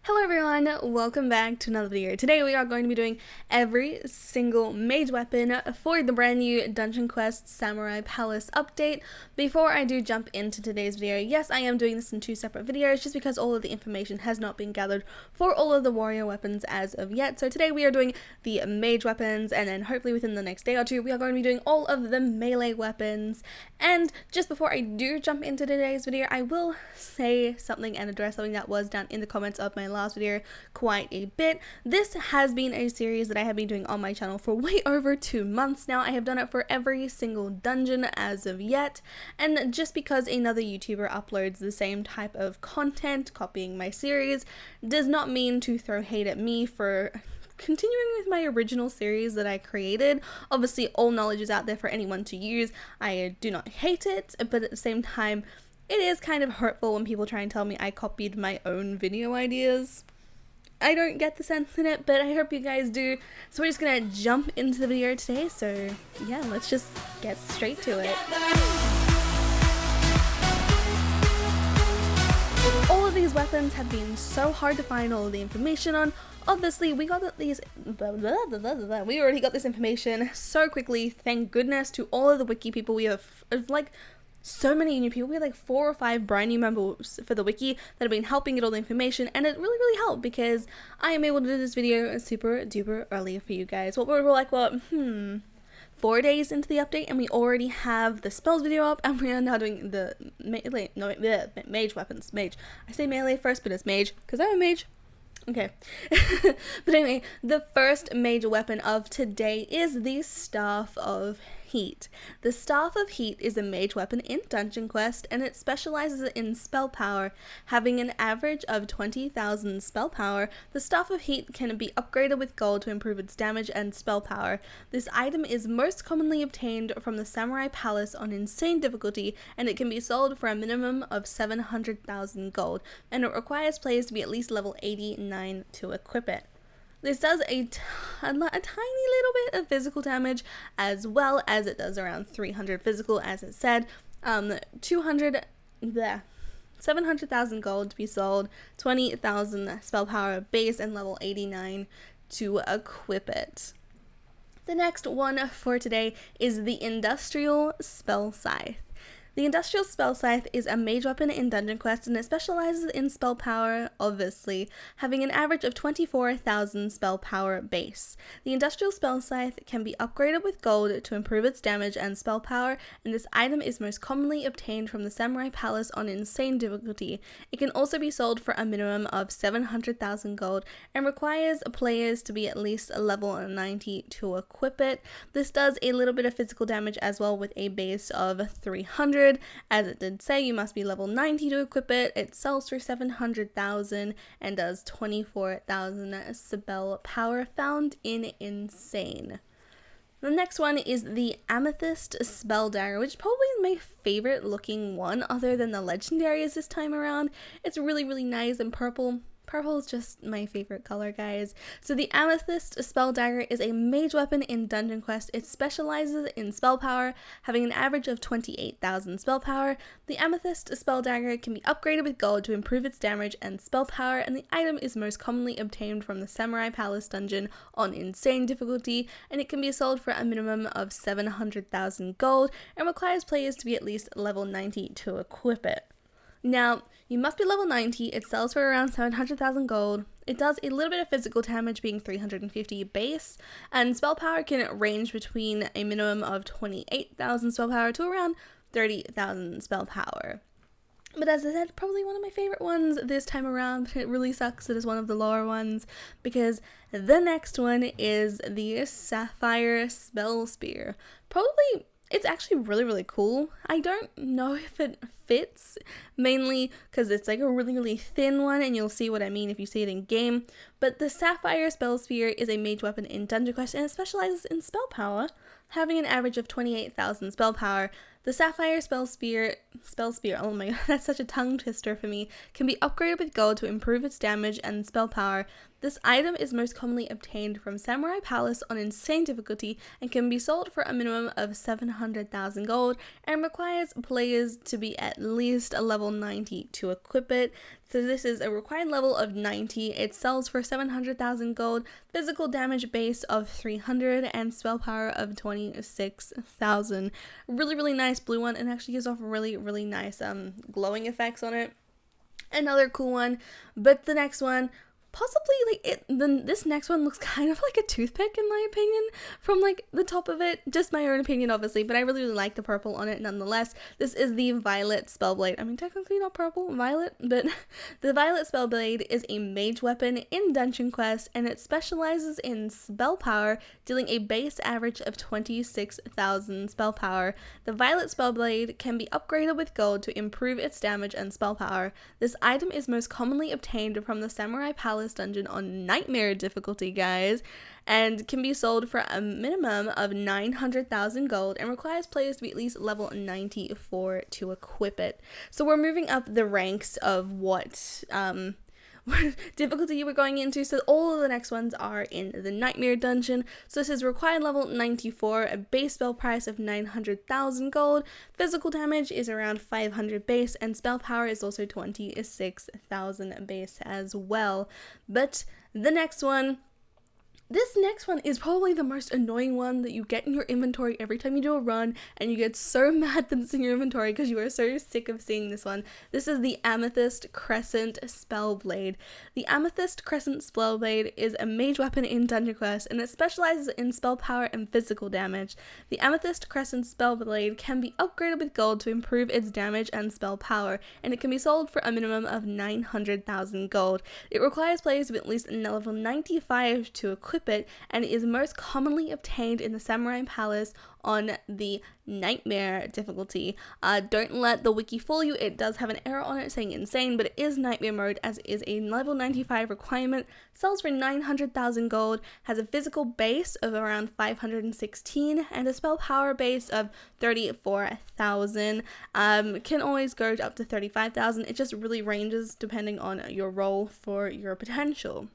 Hello everyone, welcome back to another video. Today we are going to be doing every single mage weapon for the brand new Dungeon Quest Samurai Palace update. Before I do jump into today's video, yes, I am doing this in two separate videos just because all of the information has not been gathered for all of the warrior weapons as of yet. So today we are doing the mage weapons, and then hopefully within the next day or two we are going to be doing all of the melee weapons. And just before I do jump into today's video, I will say something and address something that was down in the comments of my last video quite a bit. This has been a series that I have been doing on my channel for way over 2 months now. I have done it for every single dungeon as of yet, and just because another YouTuber uploads the same type of content copying my series does not mean to throw hate at me for continuing with my original series that I created. Obviously all knowledge is out there for anyone to use. I do not hate it, but at the same time it is kind of hurtful when people try and tell me I copied my own video ideas. I don't get the sense in it, but I hope you guys do. So we're just gonna jump into the video today. So yeah, let's just get straight to it. All of these weapons have been so hard to find all of the information on. Obviously, we already got this information so quickly. Thank goodness to all of the wiki people. We have like so many new people. We have like 4 or 5 brand new members for the wiki that have been helping get all the information, and it really helped because I am able to do this video super duper early for you guys. What we're like, what, 4 days into the update, and we already have the spells video up, and we are now doing the mage weapons. Mage. I say melee first, but it's mage because I'm a mage. Okay. But anyway, the first major weapon of today is the Staff of Heat. The Staff of Heat is a mage weapon in Dungeon Quest, and it specializes in spell power. Having an average of 20,000 spell power, the Staff of Heat can be upgraded with gold to improve its damage and spell power. This item is most commonly obtained from the Samurai Palace on insane difficulty, and it can be sold for a minimum of 700,000 gold, and it requires players to be at least level 89 to equip it. This does a tiny little bit of physical damage, as well as it does around 300 physical, as it said. 700,000 gold to be sold, 20,000 spell power base, and level 89 to equip it. The next one for today is the Industrial Spell Scythe. The Industrial Spell Scythe is a mage weapon in Dungeon Quest, and it specializes in spell power, obviously, having an average of 24,000 spell power base. The Industrial Spell Scythe can be upgraded with gold to improve its damage and spell power, and this item is most commonly obtained from the Samurai Palace on insane difficulty. It can also be sold for a minimum of 700,000 gold and requires players to be at least a level 90 to equip it. This does a little bit of physical damage as well, with a base of 300. As it did say, you must be level 90 to equip it. It sells for 700,000 and does 24,000 spell power found in Insane. The next one is the Amethyst Spell Dagger, which is probably my favorite looking one other than the legendaries this time around. It's really nice, and purple. Purple is just my favorite color, guys. So the Amethyst Spell Dagger is a mage weapon in Dungeon Quest. It specializes in spell power, having an average of 28,000 spell power. The Amethyst Spell Dagger can be upgraded with gold to improve its damage and spell power, and the item is most commonly obtained from the Samurai Palace dungeon on insane difficulty, and it can be sold for a minimum of 700,000 gold and requires players to be at least level 90 to equip it. Now, you must be level 90, it sells for around 700,000 gold, it does a little bit of physical damage being 350 base, and spell power can range between a minimum of 28,000 spell power to around 30,000 spell power. But as I said, probably one of my favorite ones this time around, but it really sucks that it's one of the lower ones, because the next one is the Sapphire Spell Spear. Probably, it's actually really cool. I don't know if it fits, mainly because it's like a really thin one, and you'll see what I mean if you see it in game. But the Sapphire Spell Spear is a mage weapon in Dungeon Quest, and it specializes in spell power, having an average of 28,000 spell power. The Sapphire Spell Spear, oh my god, that's such a tongue twister for me, can be upgraded with gold to improve its damage and spell power. This item is most commonly obtained from Samurai Palace on insane difficulty and can be sold for a minimum of 700,000 gold and requires players to be at least a level 90 to equip it. So this is a required level of 90. It sells for 700,000 gold, physical damage base of 300, and spell power of 26,000. Really, really nice blue one, and actually gives off really, really nice glowing effects on it. Another cool one, but the next one, possibly this next one looks kind of like a toothpick in my opinion from like the top of it. Just my own opinion obviously, but I really, really like the purple on it nonetheless. This is the Violet Spellblade. I mean, technically not purple, violet, but the Violet Spellblade is a mage weapon in Dungeon Quest, and it specializes in spell power, dealing a base average of 26,000 spell power. The Violet Spellblade can be upgraded with gold to improve its damage and spell power. This item is most commonly obtained from the Samurai Palace dungeon on Nightmare difficulty, guys, and can be sold for a minimum of 900,000 gold and requires players to be at least level 94 to equip it. So we're moving up the ranks of what difficulty you were going into. So all of the next ones are in the Nightmare dungeon. So this is required level 94, a base spell price of 900,000 gold, physical damage is around 500 base, and spell power is also 26,000 base as well. But the next one, this next one is probably the most annoying one that you get in your inventory every time you do a run, and you get so mad that it's in your inventory because you are so sick of seeing this one. This is the Amethyst Crescent Spellblade. The Amethyst Crescent Spellblade is a mage weapon in Dungeon Quest, and it specializes in spell power and physical damage. The Amethyst Crescent Spellblade can be upgraded with gold to improve its damage and spell power, and it can be sold for a minimum of 900,000 gold. It requires players to be at least level 95 to equip it, and it is most commonly obtained in the Samurai Palace on the Nightmare difficulty. Don't let the wiki fool you, it does have an error on it saying insane, but it is Nightmare mode as it is a level 95 requirement, sells for 900,000 gold, has a physical base of around 516, and a spell power base of 34,000. Can always go up to 35,000, it just really ranges depending on your role for your potential.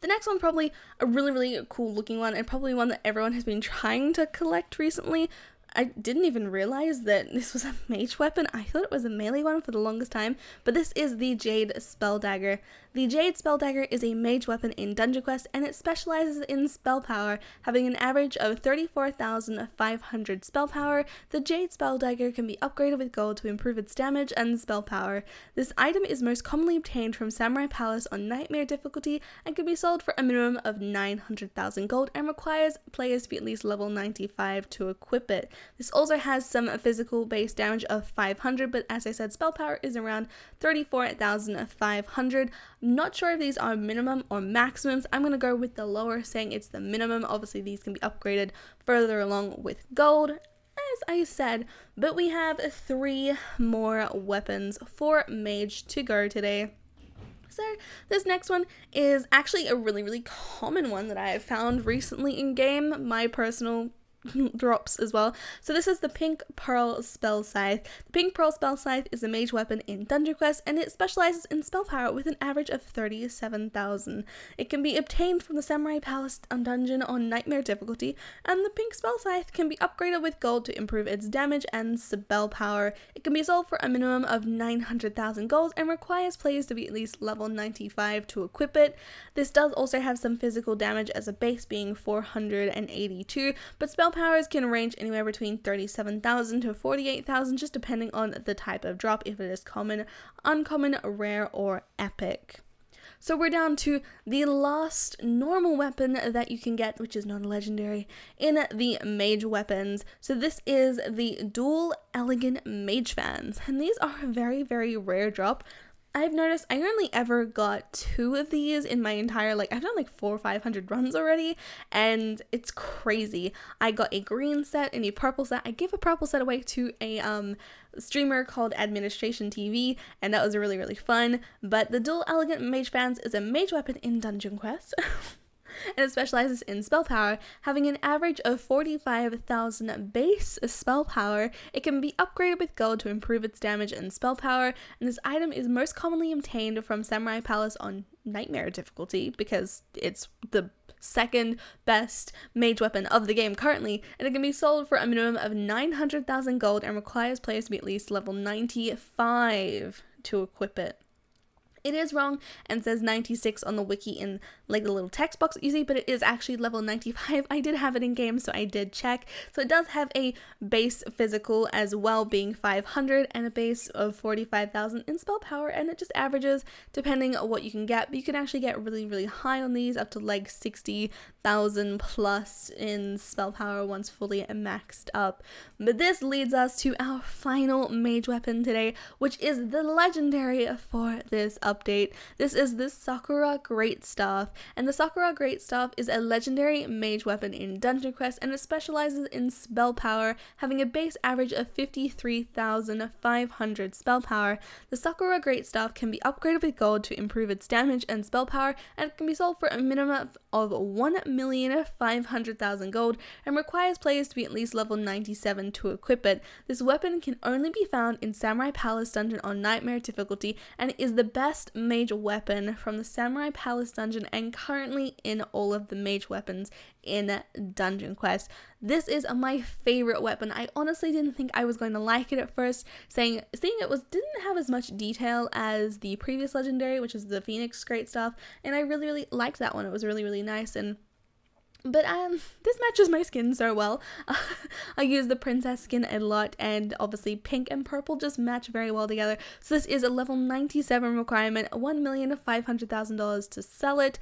The next one's probably a really, really cool looking one, and probably one that everyone has been trying to collect recently. I didn't even realize that this was a mage weapon. I thought it was a melee one for the longest time, but this is the Jade Spell Dagger. The Jade Spell Dagger is a mage weapon in Dungeon Quest, and it specializes in spell power, having an average of 34,500 spell power. The Jade Spell Dagger can be upgraded with gold to improve its damage and spell power. This item is most commonly obtained from Samurai Palace on Nightmare difficulty and can be sold for a minimum of 900,000 gold and requires players to be at least level 95 to equip it. This also has some physical base damage of 500, but as I said, spell power is around 34,500. Not sure if these are minimum or maximums. I'm going to go with the lower, saying it's the minimum. Obviously, these can be upgraded further along with gold, as I said, but we have 3 more weapons for Mage to go today. So this next one is actually a really, really common one that I have found recently in game, my personal drops as well. So this is the Pink Pearl Spell Scythe. The Pink Pearl Spell Scythe is a mage weapon in Dungeon Quest, and it specializes in spell power with an average of 37,000. It can be obtained from the Samurai Palace dungeon on Nightmare difficulty, and the Pink Spell Scythe can be upgraded with gold to improve its damage and spell power. It can be sold for a minimum of 900,000 gold and requires players to be at least level 95 to equip it. This does also have some physical damage as a base being 482, but spell powers can range anywhere between 37,000 to 48,000, just depending on the type of drop, if it is common, uncommon, rare, or epic. So we're down to the last normal weapon that you can get, which is non-legendary, in the mage weapons. So this is the Dual Elegant Mage Fans, and these are a very, very rare drop. I've noticed I only ever got 2 of these in my entire, I've done 400 or 500 runs already, and it's crazy. I got a green set and a purple set. I gave a purple set away to a streamer called Administration TV, and that was really, really fun. But the Dual Elegant Mage Fans is a mage weapon in Dungeon Quest. And it specializes in spell power, having an average of 45,000 base spell power. It can be upgraded with gold to improve its damage and spell power, and this item is most commonly obtained from Samurai Palace on Nightmare difficulty because it's the second best mage weapon of the game currently, and it can be sold for a minimum of 900,000 gold and requires players to be at least level 95 to equip it. It is wrong and says 96 on the wiki in like the little text box that you see, but it is actually level 95. I did have it in game, so I did check. So it does have a base physical as well, being 500, and a base of 45,000 in spell power, and it just averages depending on what you can get. But you can actually get really, really high on these, up to like 60,000 plus in spell power once fully maxed up. But this leads us to our final mage weapon today, which is the legendary for this update. This is the Sakura Greatstaff, and the Sakura Greatstaff is a legendary mage weapon in Dungeon Quest, and it specializes in spell power, having a base average of 53,500 spell power. The Sakura Greatstaff can be upgraded with gold to improve its damage and spell power, and it can be sold for a minimum of 1,500,000 gold, and requires players to be at least level 97 to equip it. This weapon can only be found in Samurai Palace Dungeon on Nightmare difficulty, and is the best mage weapon from the Samurai Palace Dungeon, and currently in all of the mage weapons in Dungeon Quest. This is my favorite weapon. I honestly didn't think I was going to like it at first, seeing it didn't have as much detail as the previous legendary, which is the Phoenix Greatstaff, and I really, really liked that one. It was really, really nice. But this matches my skin so well. I use the princess skin a lot, and obviously pink and purple just match very well together. So this is a level 97 requirement, $1,500,000 to sell it.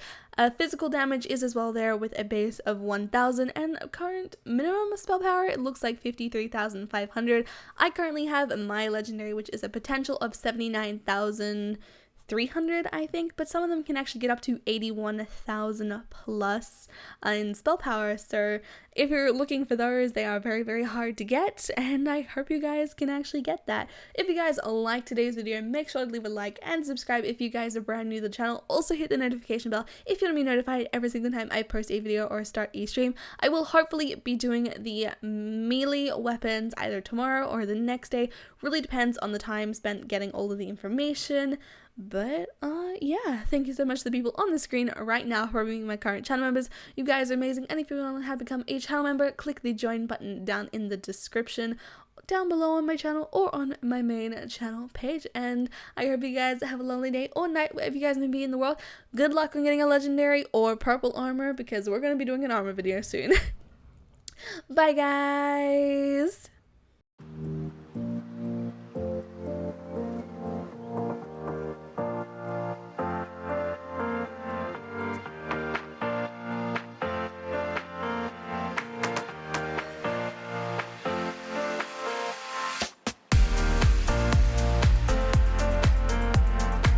Physical damage is as well there with a base of 1,000, and current minimum spell power, it looks like 53,500. I currently have my legendary, which is a potential of 79,300, I think, but some of them can actually get up to 81,000 plus in spell power. So if you're looking for those, they are very, very hard to get, and I hope you guys can actually get that. If you guys like today's video, make sure to leave a like and subscribe if you guys are brand new to the channel. Also hit the notification bell if you want to be notified every single time I post a video or start a stream. I will hopefully be doing the melee weapons either tomorrow or the next day. Really depends on the time spent getting all of the information. But yeah, thank you so much to the people on the screen right now for being my current channel members. You guys are amazing, and if you want to have become a channel member, click the join button down in the description down below on my channel or on my main channel page. And I hope you guys have a lovely day or night wherever you guys may be in the world. Good luck on getting a legendary or purple armor, because we're going to be doing an armor video soon. Bye guys.